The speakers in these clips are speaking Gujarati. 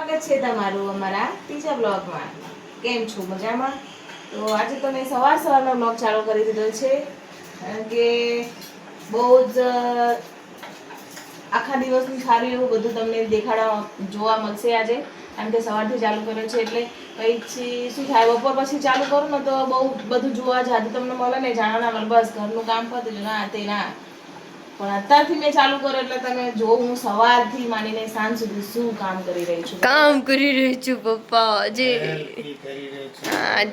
સ્વાગત છે તમારું અમારા ત્રીજા બ્લોગમાં. કેમ છો? મજામાં? તો આજે તો મેં સવારનો બ્લોગ ચાલુ કરી દીધો છે, કારણ કે બહુ જ આખા દિવસનું સારું એવું બધું તમને જોવા મળશે આજે, કારણ કે સવારથી ચાલુ કર્યો છે. એટલે પછી શું થાય, બપોર પછી ચાલુ કરું ને તો બહુ બધું જોવા જાદુ તમને મળે ને, જાણવા મળે. બસ ઘરનું કામ પતી ગયું, ના તે ના. પણ અત્યારથી મેં ચાલુ કર્યો એટલે તમે જો હું સવારથી માંડીને સાંજ સુધી શું કામ કરી રહી છું. પપ્પા જે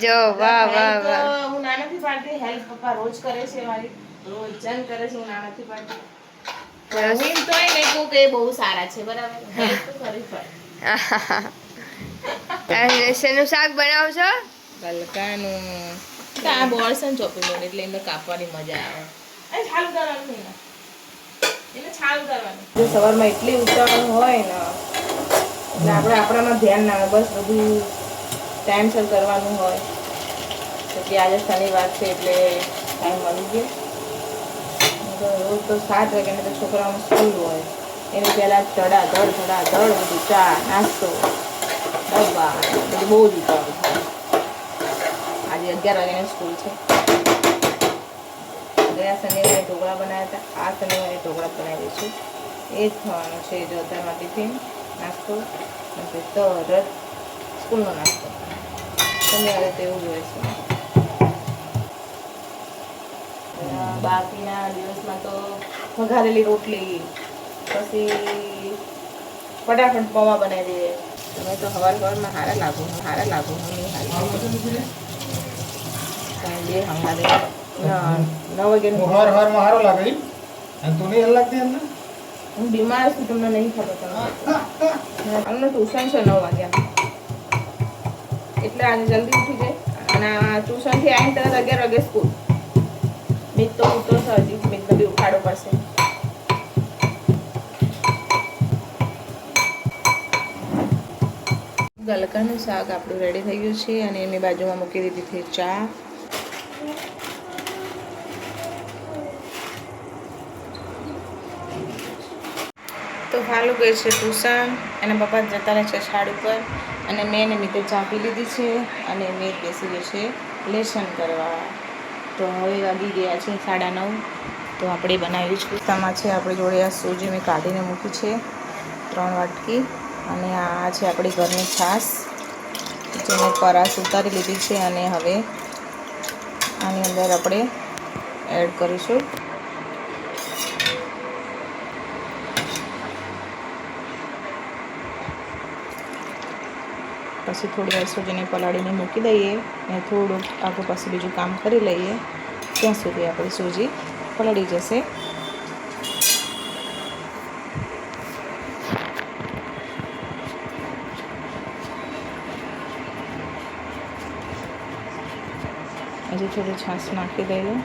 જો વાહ વાહ વાહ. હું ના નથી પાડતી, હેલ્પ પપ્પા રોજ કરે છે, મારી રોજ જન કરે છે. હું ના નથી પાડતી. હું તો એ નહીં કહું કે બહુ સારા છે, બરાબર? હેલ્પ તો કરવી પડે. શેનું શાક બનાવો છો? ગલકાનું. આ બોળસન ચોપી લો એટલે એમને કાપવાની મજા આવે. છાલ ઉતારવાનું નહીં, એને છાલ ઉતારવાની. સવારમાં એટલી ઉતાવળ હોય ને, એટલે આપણામાં ધ્યાન ના આવે. બસ બધું ટાઈમસર કરવાનું હોય. પછી આજે શનિવાર છે એટલે ટાઈમ મળી ગયો. રોજ તો 7 વાગ્યાને તો છોકરાઓનું સ્કૂલ હોય. એને પહેલાં ધડાધડ બધું ચા નાસ્તો ડબ્બા બધું બહુ જ ઉતાવળ થાય. આજે 11 વાગ્યાની સ્કૂલ છે. ગયા શનિવારે ઢોકળા બનાવ્યા હતા, આ શનિવારે ઢોકળા બનાવી દઈશું. એ જ થવાનું છે. જો અત્યારમાં ટિફિન નાસ્તો અને તરત સ્કૂલનો નાસ્તો. શનિવારે તો એવું જ હોય છે. બાકીના દિવસમાં તો વઘારેલી રોટલી, પછી ફટાફટ પૌવા બનાવી દઈએ. તમે તો સવારમાં હારા લાગો મમ્મી. બે હંગારે 9 વાગ્યાનું હારો લાગે અને તું નહીં લાગતી એમને. હું બીમાર છું, તમને નહીં ખબર. તમને ટ્યુશન છે 9 વાગ્યા, એટલે આજે જલ્દી ઉઠી જાય. અને ટ્યુશનથી આવીને તરત 11 વાગે સ્કૂલ. મેં તો હજી મેં બી ઉઠાડો પડશે. ગલકાનું શાક આપણું રેડી થઈ ગયું છે, અને એની બાજુમાં મૂકી દીધી છે ચા. તો હાલું ગઈ છે ટ્યુશન, એના પપ્પા જતા રહે છે શાળ ઉપર, અને મેં એને મીતે ચા પી લીધી છે, અને મેં બેસી ગઈ છે લેસન કરવા. તો હવે વાગી ગયા છે 9:30. તો આપણે બનાવી છે તામાં છે આપણી જોડે આ સૂજી મેં કાઢીને મૂકી છે 3 વાટકી, અને આ છે આપણી ઘરની છાશ જે મેં પરાસ ઉતારી લીધી છે. અને હવે આની અંદર આપણે એડ કરીશું. પછી થોડી વાર સૂજીને પલાળીને મૂકી દઈએ, અને થોડુંક આગળ પાછું બીજું કામ કરી લઈએ, ત્યાં સુધી આપણી સૂજી પલળી જશે. હજી થોડી છાશ નાખી દઈએ,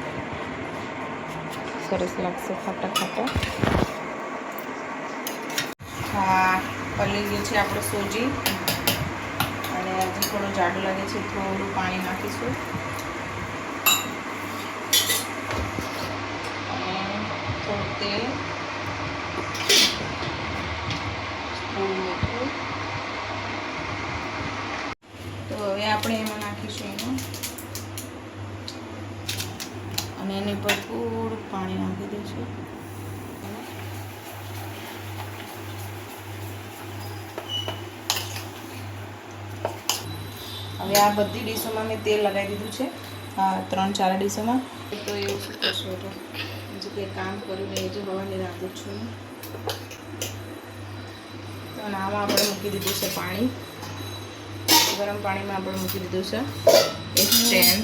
સરસ લાગશે ખાટા ખાટા. હા, પલળી ગયું છે આપણું સૂજી, અને હજી થોડું જાડું લાગે છે. થોડું પાણી નાખીશું, અને થોડું તેલ, થોડું મીઠું. તો હવે આપણે એમાં નાખીશું એનું, અને એની પર થોડું પાણી નાખી દઈશું. હવે આ બધી ડીશોમાં મેં તેલ લગાવી દીધું છે, 3-4 ડીશોમાં. તો એવું શું કરશો, તો હજી કંઈ કામ કર્યું નહીં, હજી હવાની રાંધું છું. તો આમાં આપણે મૂકી દીધું છે પાણી, ગરમ પાણીમાં આપણે મૂકી દીધું છે એક સ્ટેન્ડ.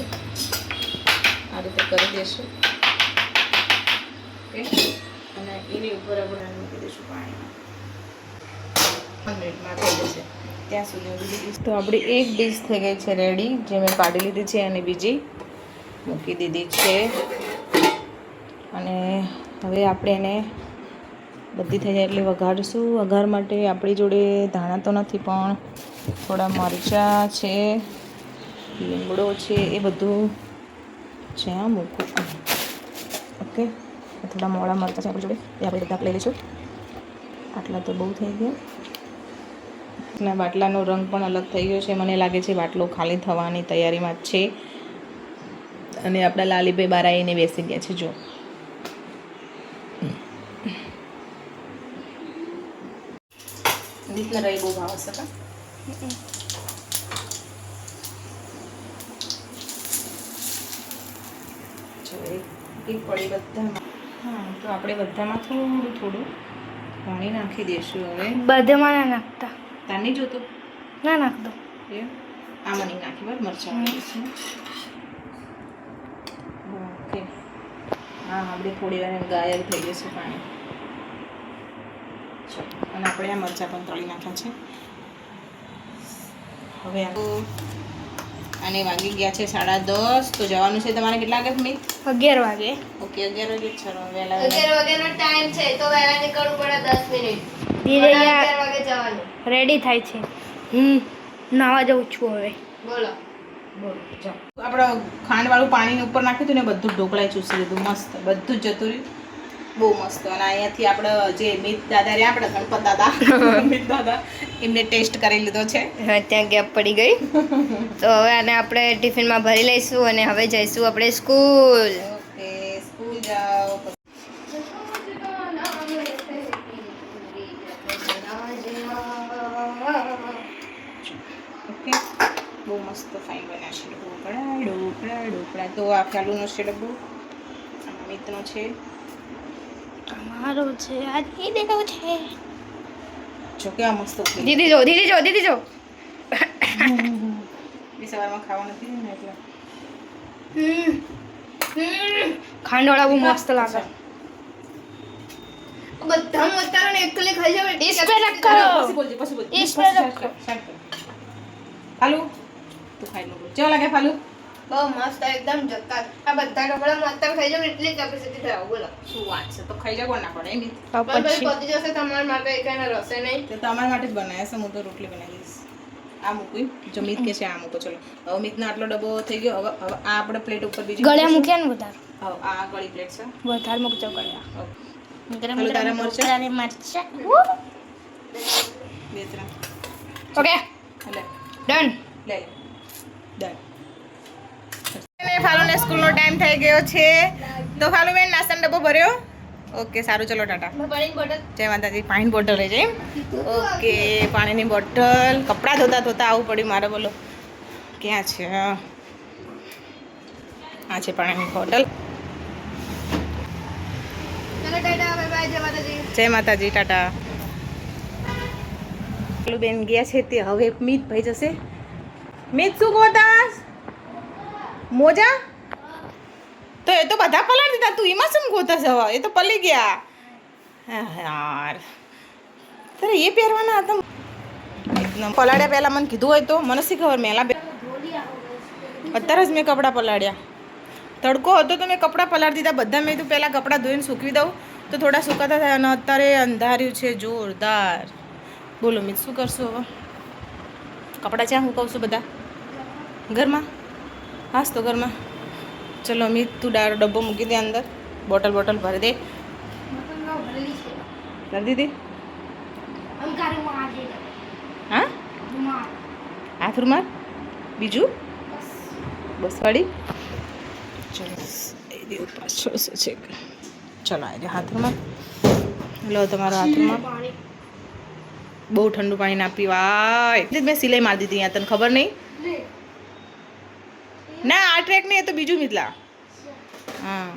આ રીતે કરી દઈશું, ઓકે. અને એની ઉપર આપણે મૂકી દઈશું પાણીમાં. 1 મિનિટમાં થઈ જશે, ત્યાં સુધી બીજી ડીશ. તો આપણી એક ડીશ થઈ ગઈ છે રેડી, જે મેં કાઢી લીધી છે, અને બીજી મૂકી દીધી છે. અને હવે આપણે એને બધી થઈ જાય એટલે વઘારીશું. વઘાર માટે આપણી જોડે ધાણા તો નથી, પણ થોડા મરચાં છે, લીમડો છે, એ બધું છે. મૂકું, ઓકે. થોડા મોળા મરચાં છે આપણી જોડે, એ આપણે બધા લઈ લઈશું. આટલા તો બહુ થઈ ગયા. ના બાટલાનો રંગ પણ અલગ થઈ ગયો છે. મને લાગે છે બાટલો ખાલી થવાની તૈયારીમાં જ છે. અને આપણા લાલીભાઈ બહાર આવીને બેસી ગયા છે. જો રીતના રહી બહુ ભાવ હશે કા એક પડી બધામાં. હા તો આપણે બધામાં થોડું થોડું પાણી નાખી દઈશું. હવે બધામાં ના નાખતા. તાર નહીં જોતું ના નાખ દો. એમ આમાં નહીં નાખી બરાબર મરચાં નાખીશું. ઓકે હા આપણે થોડી વાર ગાયબ થઈ જશે પાણી. ચલો અને આપણે આ મરચાં પણ તળી નાખ્યા છે. હવે આને વાગી ગયા છે 10:30. તો જવાનું છે તમારે કેટલા વાગે મિત? 11 વાગે. ઓકે 11 વાગે ચલો વહેલા 11 વાગ્યાનો ટાઈમ છે તો વહેલા નીકળવું પડે 10 મિનિટ. ધીરે 11 વાગે જવાનું. રેડી થાય છે. નાવા જવું છું હવે. બોલો આપણે ખાંડવાળું પાણી ઉપર નાખ્યું હતું ને બધું ઢોકળાઈ ચૂસી લીધું મસ્ત. બધું જ જતું રહ્યું બહુ મસ્ત. અને અહીંયાથી આપણે જે મિત દાદા રહ્યા આપણે ગણપત દાદા મિત દાદા એમને ટેસ્ટ કરી લીધો છે. હા ત્યાં ગેપ પડી ગઈ. તો હવે આને આપણે ટિફિનમાં ભરી લઈશું અને હવે જઈશું આપણે સ્કૂલ. ઓકે સ્કૂલ જાઓ. ઓકે બહુ મસ્ત ફાઇન બન્યા છે ઢોકળા ઢોકળા ઢોકળા. તો આ ફાલુનો છે ડબ્બો, મિતનો છે, અમારો છે આ દીદીનો છે. જો કે આ મસ્ત છે. દીદી જો દીદી જો દીદી જો. એ સવારમાં ખાવા નથી ને એટલે ખાંડવાળા બહુ મસ્ત લાગે. બધા મોતારો ને એકલી ખાઈ જાવ. ઇસ પે રખો. પછી બોલજે પછી બોલજે. ઇસ પે રખો. ફાલુ તું ખાઈ લો. કેવો લાગે ફાલુ? બહુ મસ્ત એકદમ જક્કાસ. આ બધા ઢોકળા મોતાર ખાઈ જાવ એટલી કેપેસિટી થાય. બોલો શું વાત છે? તો ખાઈ જા કોણ ના પડે એમ પછી પતી જશે તમારા માટે એકને રસે નહીં. તો તમારા માટે જ બનાવ્યા છે. હું તો રોટલી બનાવી દઈશ. આ મૂકી જો મિત કે છે આ મૂકો. ચલો હવે મિતનો આટલો ડબ્બો થઈ ગયો. હવે આ આપણે પ્લેટ ઉપર બીજી ગળ્યા મૂક્યા ને વધારે. હવે આ ગળી પ્લેટ છે. વધારે મૂકજો ગળ્યા. ગરમ ગરમ મરચાં મરચા. 2-3 ઓકે લે ડન. લે ડન. ફાલુને સ્કૂલનો ટાઈમ થઈ ગયો છે. તો ફાલુ બેન નાસ્તાનો ડબ્બો ભર્યો? ઓકે સારું ચલો ટાટા. પાણીની બોટલ. જય માતાજી. પાણીની બોટલ રહી છે એમ? ઓકે પાણીની બોટલ. કપડાં ધોતા ધોતા આવું પડ્યું મારે. બોલો ક્યાં છે? આ છે પાણીની બોટલ. ચલો ટાટા બાય બાય. જય માતાજી. જય માતાજી ટાટા. ફાલુ બેન ગયા છે તે હવે મિત ભાઈ જશે. મિત શું ગોતાસ? મોજા તો એ તો બધા પલાળી દીધા. તું એમાં શું ગોતા જવા? એ તો પલી ગયા. હા યાર તારે એ પહેરવાના હતા. પલાળ્યા પહેલાં મને કીધું હોય તો મને શી ખબર. મેલા અત્યારે જ મેં કપડાં પલાળ્યા. તડકો હતો તો મેં કપડાં પલાળી દીધા બધા. મેં તો પહેલાં કપડાં ધોઈને સૂકવી દઉં તો થોડા સુકાતા થાય. અને અત્યારે અંધાર્યું છે જોરદાર. બોલો મિત શું કરશું હવે? કપડાં ક્યાં સુકાવશું બધા? ઘરમાં? હાસ તો ઘરમાં. ચલો મિત તું ડબ્બો મૂકી દે અંદર. બોટલ ભરી દે. કરી દીધી? હા હાથ રૂમાલ બીજું બસ વાળી. ચલો એ દે પાછો છે. ચલો આ દે હાથ રૂમાલ. લો તમારો હાથ રૂમાલ. બહુ ઠંડુ પાણી ના પીવાય. મેં સિલાઈ મારી દીધી અહીંયા. તને ખબર નહીં? ના આ ટ્રેક નહીં. એ તો બીજું મિતલા. હા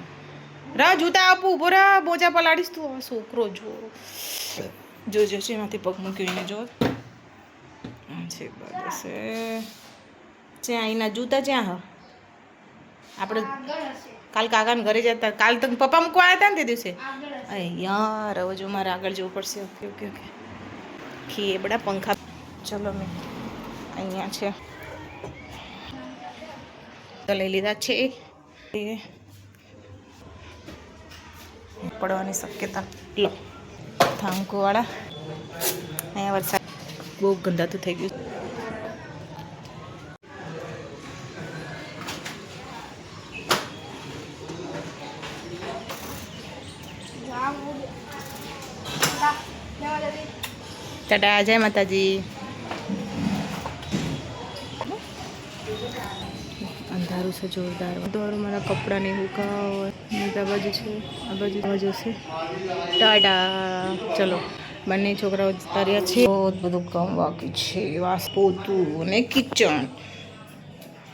રા જૂતા આપું. ઉભો રા. બોજા પલાડીશ તું. છોકરો જો છે એમાંથી પગ મૂકીને જો છે. બસ જ્યાં અહીંના જૂતા જ્યાં હા આપણે કાલ કાકાને ઘરે જતા. કાલ તો પપ્પા મૂકવા આવ્યા હતા ને તે દિવસે. અરે યાર હવે જો મારે આગળ જવું પડશે. ઓકે ઓકે ઓકે ખેબડા પંખા. ચલો મેં અહીંયા છે તો લઈ લીધા છે. પડવાની શક્યતા. લો થાંકુવાળા. અહીંયા વરસાદ બહુ ગંદાતું થઈ ગયું. ટાટા. જય માતાજી. અંધારું છે જોરદાર. દોર મારા કપડાં ને હુકા હોય આ બાજુ છે, આ બાજુ છે. ટાટા ચલો બંને છોકરાઓ તર્યા છે. બહુ બધું કામ બાકી છે, વાસ પોતું અને કિચન.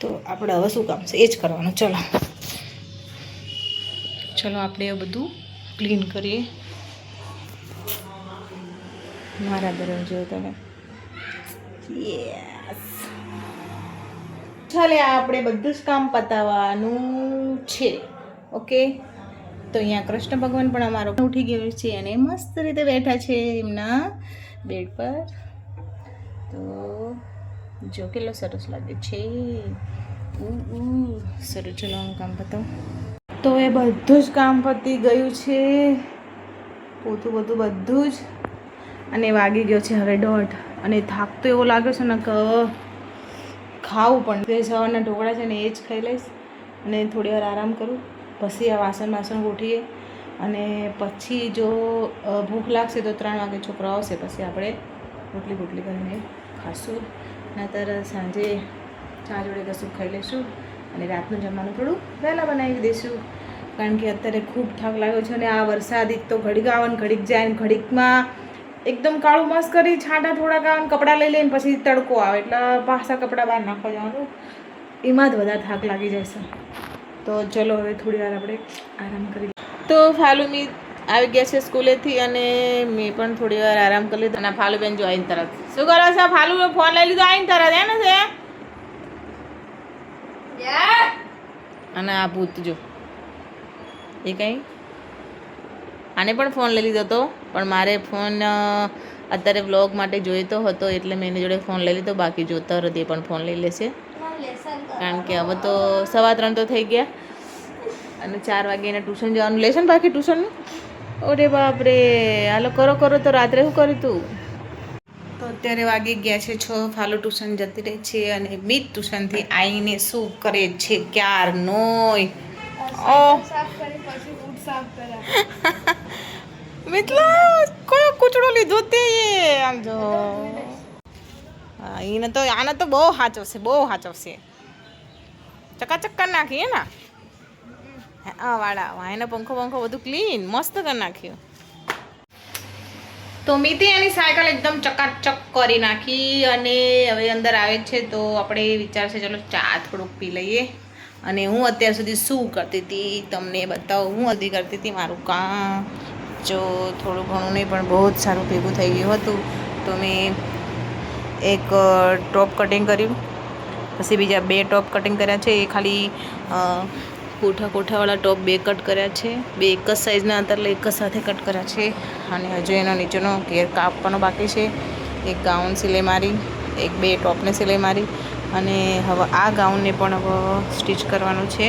તો આપણે હવે શું કામ છે એ જ કરવાનું. ચલો આપણે એ બધું ક્લીન કરીએ. મારા દરવાજો તમે યસ. ચાલે આપણે બધું જ કામ પતાવવાનું છે. ઓકે, તો અહીંયા કૃષ્ણ ભગવાન પણ અમારો ઉઠી ગયો છે અને મસ્ત રીતે બેઠા છે એમના બેડ પર. તો જો કેટલો સરસ લાગે છે. સરસ. ચલો હું કામ પતાવું. તો એ બધું જ કામ પતી ગયું છે, પોતું બધું જ. અને વાગી ગયો છે હવે 1:30 અને થાક તો એવો લાગ્યો છે ને કે ખાવું પણ. તે સવારના ઢોકળા છે ને એ જ ખાઈ લઈશ અને થોડી વાર આરામ કરું. પછી આ વાસણ ગોઠવીએ અને પછી જો ભૂખ લાગશે તો 3 વાગે છોકરો આવશે, પછી આપણે રોટલી કરીને ખાશું. નહીંતર સાંજે ચા જોડે કશું ખાઈ લઈશું અને રાતનું જમવાનું થોડું વહેલા બનાવી દઈશું. કારણ કે અત્યારે ખૂબ થાક લાગ્યો છે અને આ વરસાદ એક તો ઘડીક આવે ને ઘડીક જાય ને ઘડીકમાં એકદમ કાળું મસ્ત કરી છાંટા થોડાક આવે કપડાં લઈ લઈને પછી તડકો આવે એટલે પાછા કપડાં બહાર નાખવા જવાનું, એમાં જ વધારે થાક લાગી જશે. તો ચલો હવે થોડી વાર આપણે આરામ કરી. તો ફાલુમી આવી ગયા છે સ્કૂલેથી અને મેં પણ થોડી વાર આરામ કરી લીધો. અને ફાલુબેન જો આવીને તરત શું કરો છો? ફાલુ ફોન લઈ લીધો આવીને તરત હે ને છે. અને આ ભૂત જો એ કંઈ આને પણ ફોન લઈ લીધો હતો, પણ મારે ફોન અત્યારે વ્લોગ માટે જોઈતો હતો એટલે મેં એની જોડે ફોન લઈ લીધો. બાકી જોતા હતો એ પણ ફોન લઈ લેશે કારણ કે હવે તો 3:15 તો થઈ ગયા અને 4 વાગે એને ટ્યુશન જવાનું. લેશન બાકી ટ્યુશનનું. ઓરે બાપરે, હાલો કરો તો રાત્રે શું કર્યું તું? તો અત્યારે વાગી ગયા છે 6. ફાલુ ટ્યુશન જતી રહી છે અને મીત ટ્યુશનથી આવીને શું કરે છે ક્યારનોય. મિતલા કયો કૂચડો લીધો તે આમ જો. એને તો આને તો બહુ સાચવશે. ચકાચક કરી નાખીએ ને વાળા એને પંખો બધું ક્લીન મસ્ત કરી નાખ્યું. તો મીતે એની સાયકલ એકદમ ચકાચક કરી નાખી અને હવે અંદર આવે છે. તો આપણે વિચારશે ચલો ચા થોડુંક પી લઈએ. અને હું અત્યાર સુધી શું કરતી હતી તમને બતાવું. હું હજી કરતી હતી મારું કામ. જો થોડું ઘણું નહીં પણ બહુ જ સારું ભેગું થઈ ગયું હતું. તો મેં એક ટોપ કટિંગ કર્યું, પછી બીજા 2 ટોપ કટિંગ કર્યા છે. એ ખાલી કોઠાવાળા ટોપ 2 કટ કર્યા છે. 2 એક જ સાઇઝના હતા એટલે એક જ સાથે કટ કર્યા છે. અને હજુ એનો નીચેનો ઘેર કાપવાનો બાકી છે. એક ગાઉન સિલાઈ મારી, એક 2 ટોપને સિલાઈ મારી અને હવે આ ગાઉનને પણ હવે સ્ટિચ કરવાનું છે,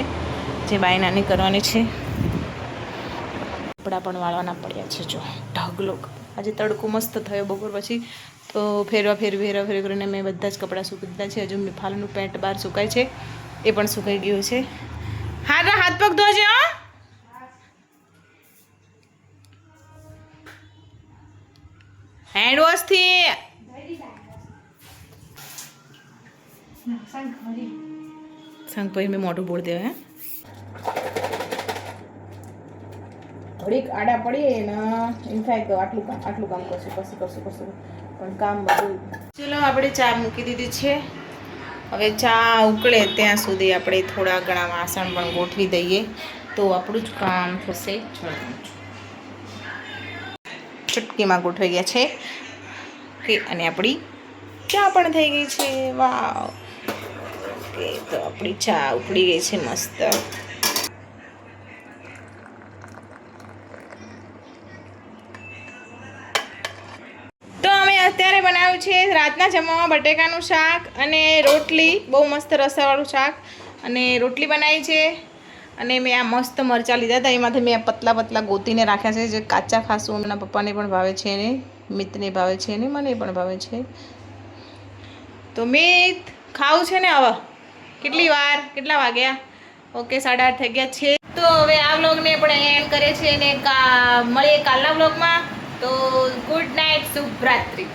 જે બાયનાની કરવાની છે. કપડાં પણ વાળવાના પડ્યા છે. જો ઢગલો આજે તડકો મસ્ત થયો બપોર પછી, તો ફેરવા કરીને મેં બધા જ કપડાં સૂકી દીધા છે. હજુ ફાલુનું પેન્ટ બહાર સુકાય છે, એ પણ સુકાઈ ગયું છે. હાથ પગ ધોજે. હેન્ડ વોશથી સંગ પછી મેં મોઢું બોળ દેવા. થોડીક આડા પડીએ ને એમ થાય તો આટલું કામ કરશું પછી પણ કામ બધું. ચલો આપણે ચા મૂકી દીધી છે. હવે ચા ઉકળે ત્યાં સુધી આપણે થોડા ઘણા વાસણ પણ ગોઠવી દઈએ તો આપણું જ કામ થશે. ચૂટકીમાં ગોઠવાઈ ગયા છે ઓકે. અને આપણી ચા પણ થઈ ગઈ છે. વાવ, ઓકે. તો આપણી ચા ઉકળી ગઈ છે મસ્ત. તો અમે અત્યારે બનાવ્યું છે રાતના જમવામાં બટેકાનું શાક અને રોટલી. બહુ મસ્ત રસાવાળું શાક અને રોટલી બનાવી છે. અને મેં આ મસ્ત મરચાં લીધા હતા, એમાંથી મેં પતલા ગોતીને રાખ્યા છે, જે કાચા ખાસું. એના પપ્પાને પણ ભાવે છે અને મિતને ભાવે છે અને મને પણ ભાવે છે. તો મિત ખાવું છે ને હવે કેટલા વાગ્યા? ઓકે 8:30 થઈ ગયા છે. તો હવે આ વ્લોગને આપણે એન્ડ કરીએ છીએ અને મળીએ કાલના વ્લોગમાં. તો ગુડ નાઇટ, શુભરાત્રી.